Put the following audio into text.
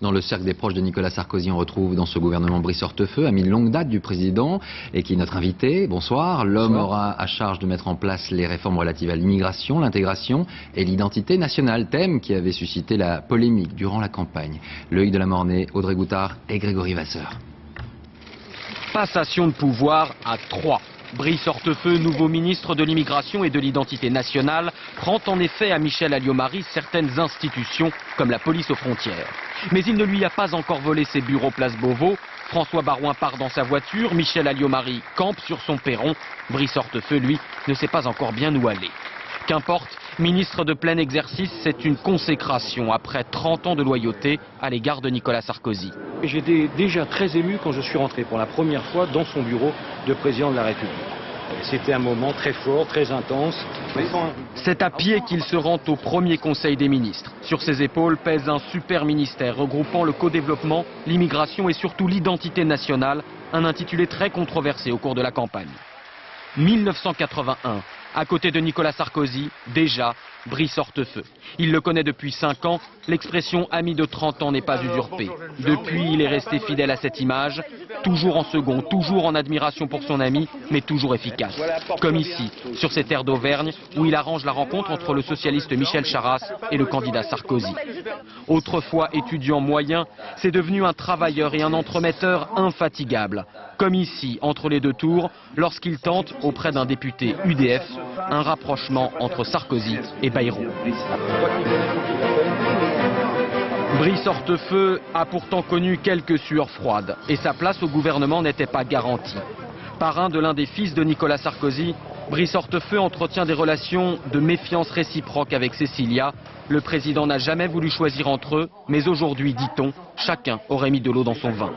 Dans le cercle des proches de Nicolas Sarkozy, on retrouve dans ce gouvernement Brice Hortefeux, ami de longue date du président et qui est notre invité. Bonsoir. L'homme aura à charge de mettre en place les réformes relatives à l'immigration, l'intégration et l'identité nationale, thème qui avait suscité la polémique durant la campagne. Loïc Delamornay, Audrey Goutard et Grégory Vasseur. Passation de pouvoir à 3. Brice Hortefeux, nouveau ministre de l'immigration et de l'identité nationale, prend en effet à Michel Alliot-Marie certaines institutions comme la police aux frontières. Mais il ne lui a pas encore volé ses bureaux place Beauvau. François Baroin part dans sa voiture, Michel Alliot-Marie campe sur son perron. Brice Hortefeux, lui, ne sait pas encore bien où aller. Qu'importe, ministre de plein exercice, c'est une consécration après 30 ans de loyauté à l'égard de Nicolas Sarkozy. J'étais déjà très ému quand je suis rentré pour la première fois dans son bureau de président de la République. C'était un moment très fort, très intense. C'est à pied qu'il se rend au premier conseil des ministres. Sur ses épaules pèse un super ministère regroupant le co-développement, l'immigration et surtout l'identité nationale, un intitulé très controversé au cours de la campagne. 1981, à côté de Nicolas Sarkozy, déjà Brice Hortefeux. Il le connaît depuis 5 ans, l'expression ami de 30 ans n'est pas usurpée. Depuis, il est resté fidèle à cette image, toujours en second, toujours en admiration pour son ami, mais toujours efficace. Comme ici, sur ces terres d'Auvergne, où il arrange la rencontre entre le socialiste Michel Charasse et le candidat Sarkozy. Autrefois étudiant moyen, c'est devenu un travailleur et un entremetteur infatigable. Comme ici, entre les deux tours, lorsqu'il tente, auprès d'un député UDF, un rapprochement entre Sarkozy et Bayrou. Brice Hortefeux a pourtant connu quelques sueurs froides et sa place au gouvernement n'était pas garantie. Parrain de l'un des fils de Nicolas Sarkozy, Brice Hortefeux entretient des relations de méfiance réciproque avec Cécilia. Le président n'a jamais voulu choisir entre eux, mais aujourd'hui, dit-on, chacun aurait mis de l'eau dans son vin.